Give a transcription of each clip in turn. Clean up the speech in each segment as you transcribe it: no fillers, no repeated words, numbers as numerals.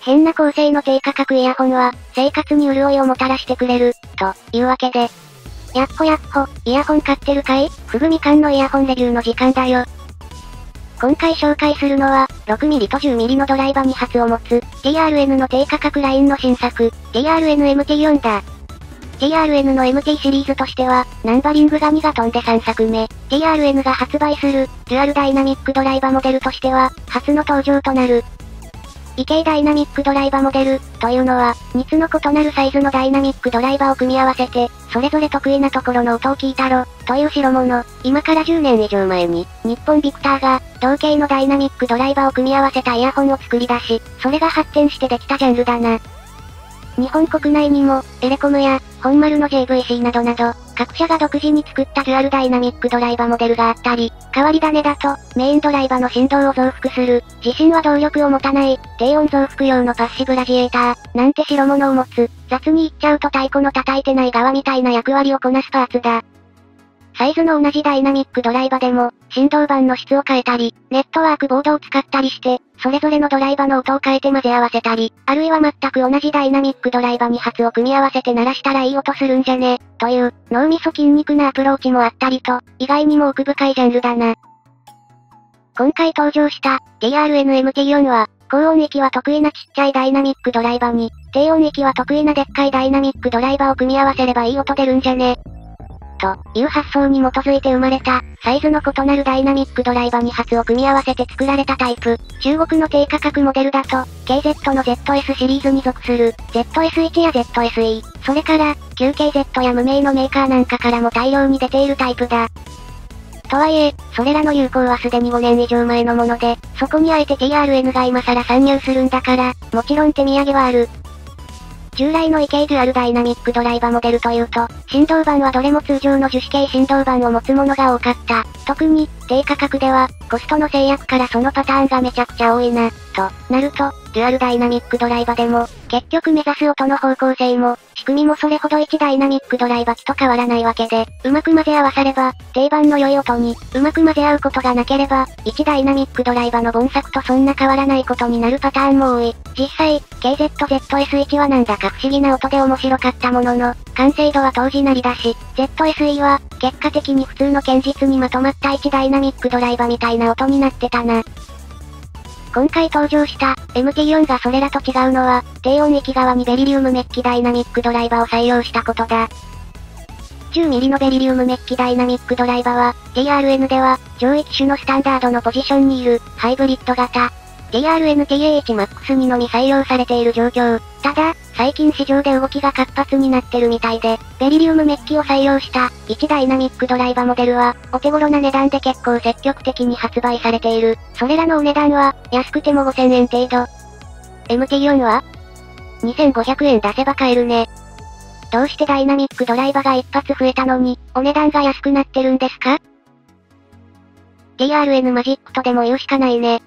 変な構成の低価格イヤホンは、生活に潤いをもたらしてくれる、というわけで。やっほやっほ、イヤホン買ってるかい？ふぐみかんのイヤホンレビューの時間だよ。今回紹介するのは、6mm と 10mm のドライバ2発を持つ、TRN の低価格ラインの新作、TRN-MT4 だ。TRN の MT シリーズとしては、ナンバリングが2が飛んで3作目、TRN が発売する、デュアルダイナミックドライバモデルとしては、初の登場となる。異形ダイナミックドライバモデル、というのは、2つの異なるサイズのダイナミックドライバを組み合わせて、それぞれ得意なところの音を聞いたろ、という代物。今から10年以上前に、日本ビクターが、同型のダイナミックドライバを組み合わせたイヤホンを作り出し、それが発展してできたジャンルだな。日本国内にも、エレコムや、本丸の JVC などなど、各社が独自に作ったデュアルダイナミックドライバモデルがあったり、変わり種だと、メインドライバの振動を増幅する、自身は動力を持たない、低音増幅用のパッシブラジエーター、なんて代物を持つ、雑に言っちゃうと太鼓の叩いてない側みたいな役割をこなすパーツだ。サイズの同じダイナミックドライバでも、振動板の質を変えたり、ネットワークボードを使ったりして、それぞれのドライバの音を変えて混ぜ合わせたり、あるいは全く同じダイナミックドライバ2発を組み合わせて鳴らしたらいい音するんじゃねという、脳みそ筋肉なアプローチもあったりと、意外にも奥深いジャンルだな。今回登場した、TRN-MT4 は、高音域は得意なちっちゃいダイナミックドライバに、低音域は得意なでっかいダイナミックドライバを組み合わせればいい音出るんじゃねという発想に基づいて生まれた、サイズの異なるダイナミックドライバ2発を組み合わせて作られたタイプ。中国の低価格モデルだと、KZ の ZS シリーズに属する、ZS1 や ZSE、それから、QKZ や無名のメーカーなんかからも大量に出ているタイプだ。とはいえ、それらの流行はすでに5年以上前のもので、そこにあえて TRN が今更参入するんだから、もちろん手土産はある。従来の異形デュアルダイナミックドライバモデルというと、振動板はどれも通常の樹脂系振動板を持つものが多かった。特に、低価格では、コストの制約からそのパターンがめちゃくちゃ多いな、となると、デュアルダイナミックドライバでも、結局目指す音の方向性も、仕組みもそれほど1ダイナミックドライバ機と変わらないわけで、うまく混ぜ合わされば、定番の良い音に、うまく混ぜ合うことがなければ、1ダイナミックドライバの本作とそんな変わらないことになるパターンも多い。実際、KZZS1 はなんだか不思議な音で面白かったものの、完成度は当時なりだし、ZSE は、結果的に普通の堅実にまとまった1ダイナミックドライバみたいな音になってたな。今回登場した MT4 がそれらと違うのは、低音域側にベリリウムメッキダイナミックドライバを採用したことだ。10mm のベリリウムメッキダイナミックドライバは、TRN では、上位機種のスタンダードのポジションにいる、ハイブリッド型。TRN-TAH-MAX にのみ採用されている状況。ただ、最近市場で動きが活発になってるみたいで、ベリリウムメッキを採用した、1ダイナミックドライバモデルは、お手頃な値段で結構積極的に発売されている。それらのお値段は、安くても5000円程度。MT4 は ?2500 円出せば買えるね。どうしてダイナミックドライバが一発増えたのに、お値段が安くなってるんですか？ TRN マジックとでも言うしかないね。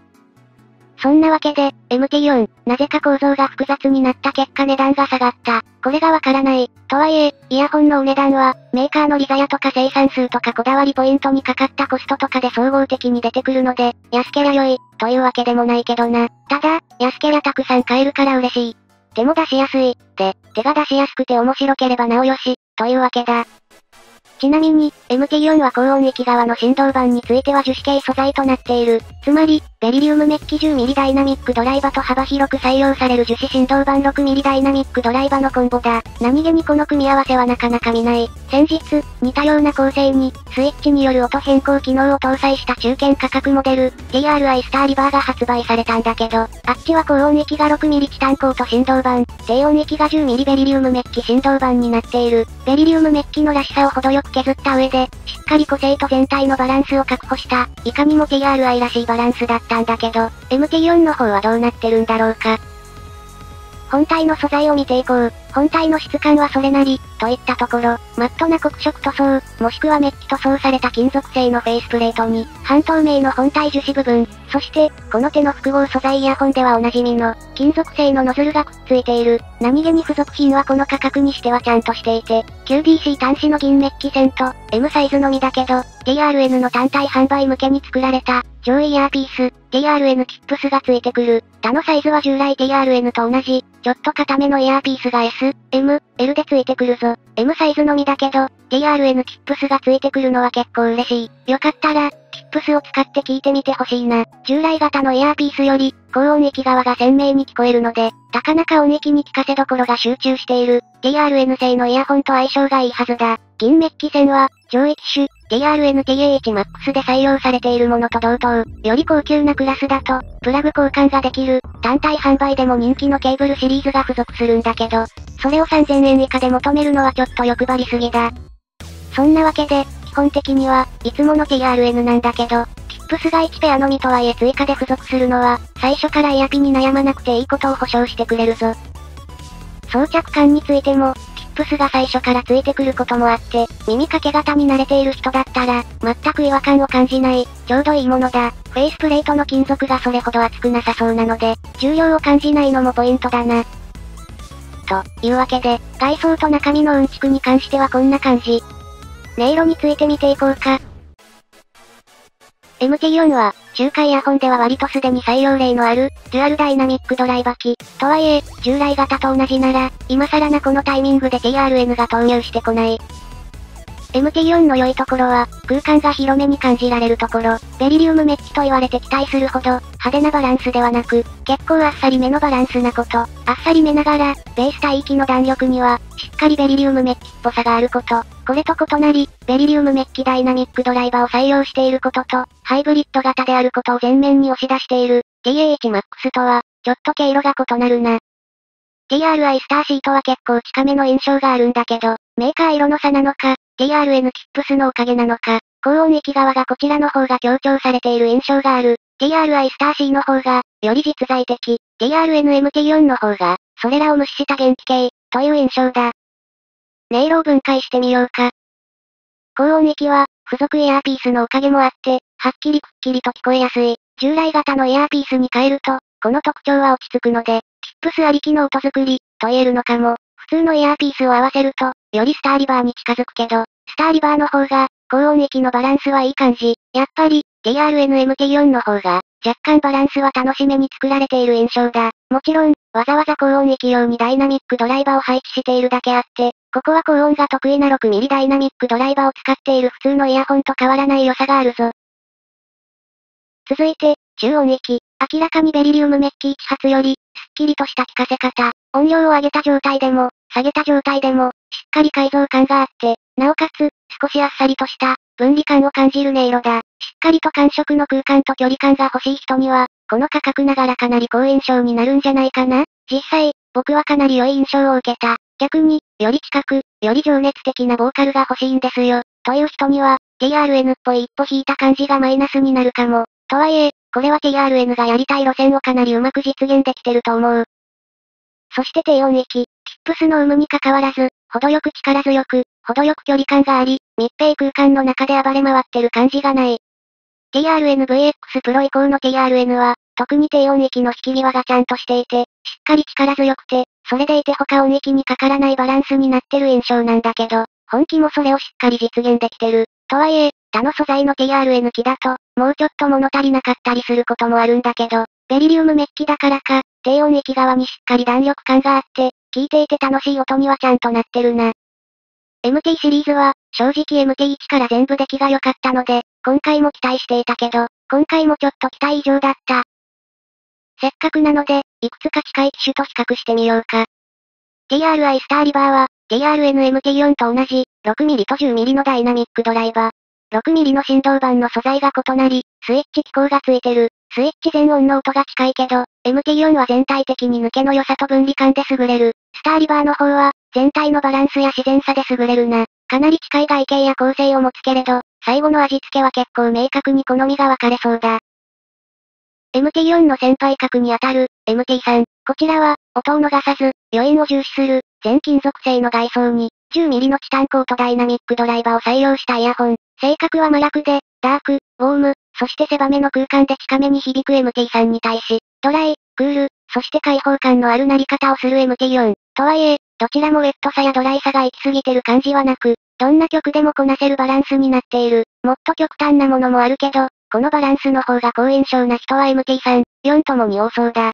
そんなわけで、MT4、なぜか構造が複雑になった結果値段が下がった。これがわからない。とはいえ、イヤホンのお値段は、メーカーのリザヤとか生産数とかこだわりポイントにかかったコストとかで総合的に出てくるので、安けりゃ良い、というわけでもないけどな。ただ、安けりゃたくさん買えるから嬉しい。手も出しやすい。で、手が出しやすくて面白ければなおよし、というわけだ。ちなみに、MT4 は高音域側の振動板については樹脂系素材となっている。つまり、ベリリウムメッキ 10mm ダイナミックドライバと幅広く採用される樹脂振動板 6mm ダイナミックドライバのコンボだ。何気にこの組み合わせはなかなか見ない。先日、似たような構成に、スイッチによる音変更機能を搭載した中堅価格モデル、TRI スターリバーが発売されたんだけど、あっちは高音域が 6mm チタン鋼と振動板、低音域が 10mm ベリリウムメッキ振動板になっている。ベリリウムメッキのらしさを程よく削った上で、しっかり個性と全体のバランスを確保した、いかにも TRI らしいバランスだったんだけど、MT4 の方はどうなってるんだろうか。本体の素材を見ていこう。本体の質感はそれなり、といったところ、マットな黒色塗装、もしくはメッキ塗装された金属製のフェイスプレートに、半透明の本体樹脂部分、そして、この手の複合素材イヤホンではおなじみの、金属製のノズルがくっついている。何気に付属品はこの価格にしてはちゃんとしていて、QBC 端子の銀メッキ線と、M サイズのみだけど、TRN の単体販売向けに作られた、上位イヤーピース、TRN キップスが付いてくる。他のサイズは従来 TRN と同じ、ちょっと硬めのイヤーピースが S、M、L で付いてくるぞ。M サイズのみだけど、TRN キップスが付いてくるのは結構嬉しい。よかったら、キップスを使って聞いてみてほしいな。従来型のイヤーピースより、高音域側が鮮明に聞こえるので、高中音域に聞かせどころが集中している、TRN 製のイヤホンと相性がいいはずだ。銀メッキ線は、上位機種、TRN-TAH-MAX で採用されているものと同等、より高級なクラスだと、プラグ交換ができる、単体販売でも人気のケーブルシリーズが付属するんだけど、それを3000円以下で求めるのはちょっと欲張りすぎだ。そんなわけで、基本的には、いつもの TRN なんだけど、キップスが1ペアのみとはいえ追加で付属するのは、最初からイヤピに悩まなくていいことを保証してくれるぞ。装着感についても、キップスが最初から付いてくることもあって、耳掛け型に慣れている人だったら、全く違和感を感じない、ちょうどいいものだ。フェイスプレートの金属がそれほど厚くなさそうなので、重量を感じないのもポイントだな。というわけで、外装と中身のうんちくに関してはこんな感じ。音色について見ていこうか。MT4 は、中華イヤホンでは割とすでに採用例のある、デュアルダイナミックドライバ機。とはいえ、従来型と同じなら、今更なこのタイミングで TRN が投入してこない。MT4 の良いところは、空間が広めに感じられるところ、ベリリウムメッキと言われて期待するほど、派手なバランスではなく、結構あっさりめのバランスなこと。あっさりめながら、ベース帯域の弾力には、しっかりベリリウムメッキっぽさがあること。これと異なり、ベリリウムメッキダイナミックドライバーを採用していることと、ハイブリッド型であることを前面に押し出している、TAH-MAX とは、ちょっと毛色が異なるな。TRI スターシートは結構近めの印象があるんだけど、メーカー色の差なのか、TRN キップスのおかげなのか、高音域側がこちらの方が強調されている印象がある。TRI スター C の方が、より実在的。TRN-MT4 の方が、それらを無視した元気系、という印象だ。音色を分解してみようか。高音域は、付属イヤーピースのおかげもあって、はっきりくっきりと聞こえやすい。従来型のイヤーピースに変えると、この特徴は落ち着くので、キップスありきの音作り、と言えるのかも。普通のイヤーピースを合わせると、よりスターリバーに近づくけど、スターリバーの方が、高音域のバランスはいい感じ。やっぱり、TRN-MT4 の方が、若干バランスは楽しめに作られている印象だ。もちろん、わざわざ高音域用にダイナミックドライバーを配置しているだけあって、ここは高音が得意な 6mm ダイナミックドライバーを使っている普通のイヤホンと変わらない良さがあるぞ。続いて、中音域。明らかにベリリウムメッキ1発より、すっきりとした聞かせ方。音量を上げた状態でも、下げた状態でも、しっかり改造感があって、なおかつ、少しあっさりとした、分離感を感じる音色だ。しっかりと感触の空間と距離感が欲しい人には、この価格ながらかなり好印象になるんじゃないかな。実際、僕はかなり良い印象を受けた。逆に、より近く、より情熱的なボーカルが欲しいんですよ。という人には、TRN っぽい一歩引いた感じがマイナスになるかも。とはいえ、これは TRN がやりたい路線をかなりうまく実現できてると思う。そして低音域。キップスの有無に関わらず、程よく力強く、程よく距離感があり、密閉空間の中で暴れ回ってる感じがない。TRN-VX Pro 以降の TRN は、特に低音域の引き際がちゃんとしていて、しっかり力強くて、それでいて他音域にかからないバランスになってる印象なんだけど、本気もそれをしっかり実現できてる。とはいえ、他の素材の TRN 機だと、もうちょっと物足りなかったりすることもあるんだけど、ベリリウムメッキだからか、低音域側にしっかり弾力感があって、聞いていて楽しい音にはちゃんとなってるな。MT シリーズは、正直 MT1 から全部出来が良かったので、今回も期待していたけど、今回もちょっと期待以上だった。せっかくなので、いくつか近い機種と比較してみようか。TRI スターリバーは、TRN-MT4 と同じ、6mm と 10mm のダイナミックドライバー。6mm の振動板の素材が異なり、スイッチ機構がついてる。スイッチ全音の音が近いけど、MT4 は全体的に抜けの良さと分離感で優れる。スターリバーの方は、全体のバランスや自然さで優れるな。かなり近い外形や構成を持つけれど、最後の味付けは結構明確に好みが分かれそうだ。MT4 の先輩格にあたる、MT3。こちらは、音を逃さず、余韻を重視する、全金属製の外装に、10mm のチタンコートダイナミックドライバーを採用したイヤホン。性格は麻薬で、ダーク、ウォーム、そして狭めの空間で近めに響く MT3 に対し、ドライ、クール、そして開放感のある鳴り方をする MT4。とはいえ、どちらもウェットさやドライさが行き過ぎてる感じはなく、どんな曲でもこなせるバランスになっている。もっと極端なものもあるけど、このバランスの方が好印象な人は MT3、4ともに多そうだ。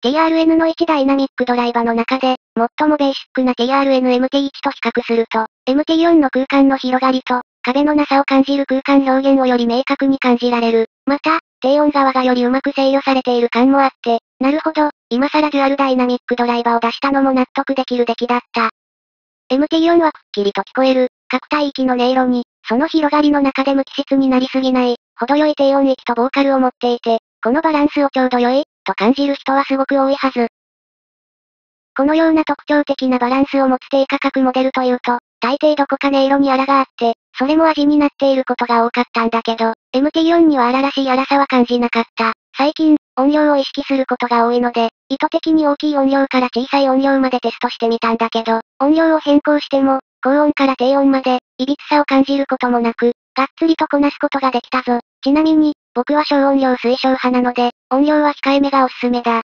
TRN の1ダイナミックドライバの中で、最もベーシックな TRN-MT1 と比較すると、MT4 の空間の広がりと、壁のなさを感じる空間表現をより明確に感じられる。また、低音側がよりうまく制御されている感もあって、なるほど、今更デュアルダイナミックドライバを出したのも納得できる出来だった。MT4 はくっきりと聞こえる、各帯域の音色に、その広がりの中で無機質になりすぎない、程よい低音域とボーカルを持っていて、このバランスをちょうど良い、と感じる人はすごく多いはず。このような特徴的なバランスを持つ低価格モデルというと、大抵どこか音色に荒があって、それも味になっていることが多かったんだけど、MT4 には荒らしい荒さは感じなかった。最近、音量を意識することが多いので、意図的に大きい音量から小さい音量までテストしてみたんだけど、音量を変更しても、高音から低音まで、歪さを感じることもなく、がっつりとこなすことができたぞ。ちなみに、僕は小音量推奨派なので、音量は控えめがおすすめだ。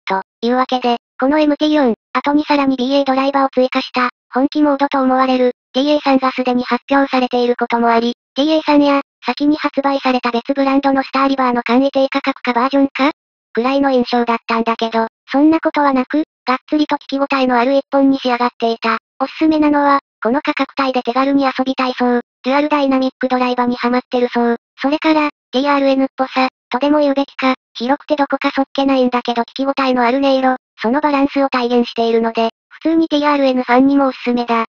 というわけで、この MT4、後にさらに BA ドライバーを追加した、本気モードと思われる、TA3 がすでに発表されていることもあり、TA3 や、先に発売された別ブランドのスターリバーの簡易低価格化バージョンかくらいの印象だったんだけど、そんなことはなく、がっつりと聞き応えのある一本に仕上がっていた。おすすめなのは、この価格帯で手軽に遊びたいそう、デュアルダイナミックドライバーにハマってるそう。それから、TRN っぽさ、とでも言うべきか、広くてどこかそっけないんだけど聞き応えのある音色、そのバランスを体現しているので、普通に TRN ファンにもおすすめだ。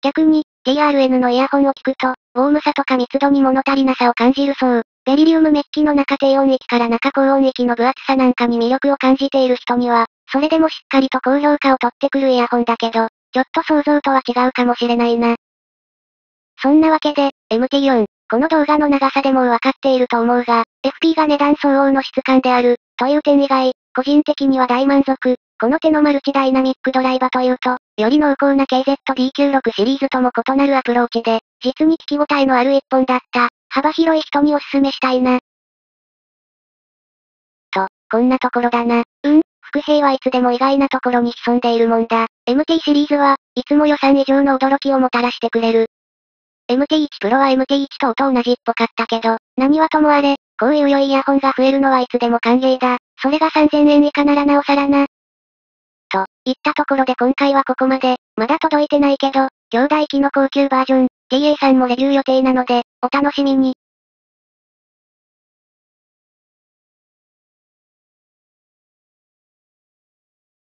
逆に、TRN のイヤホンを聞くと、ウォームさとか密度に物足りなさを感じるそう。ベリリウムメッキの中低音域から中高音域の分厚さなんかに魅力を感じている人には、それでもしっかりと高評価を取ってくるイヤホンだけど、ちょっと想像とは違うかもしれないな。そんなわけで、MT4、この動画の長さでもうわかっていると思うが、FP が値段相応の質感である、という点以外、個人的には大満足。この手のマルチダイナミックドライバーというと、より濃厚な KZD96 シリーズとも異なるアプローチで、実に聞き応えのある一本だった。幅広い人におすすめしたいな。と、こんなところだな。伏兵はいつでも意外なところに潜んでいるもんだ。MT シリーズは、いつも予算以上の驚きをもたらしてくれる。MT1 Pro は MT1 と同じっぽかったけど、何はともあれ、こういう良いイヤホンが増えるのはいつでも歓迎だ。それが3000円以下ならなおさらな。と、いったところで今回はここまで、まだ届いてないけど、兄弟機の高級バージョン、TA さんもレビュー予定なので、お楽しみに。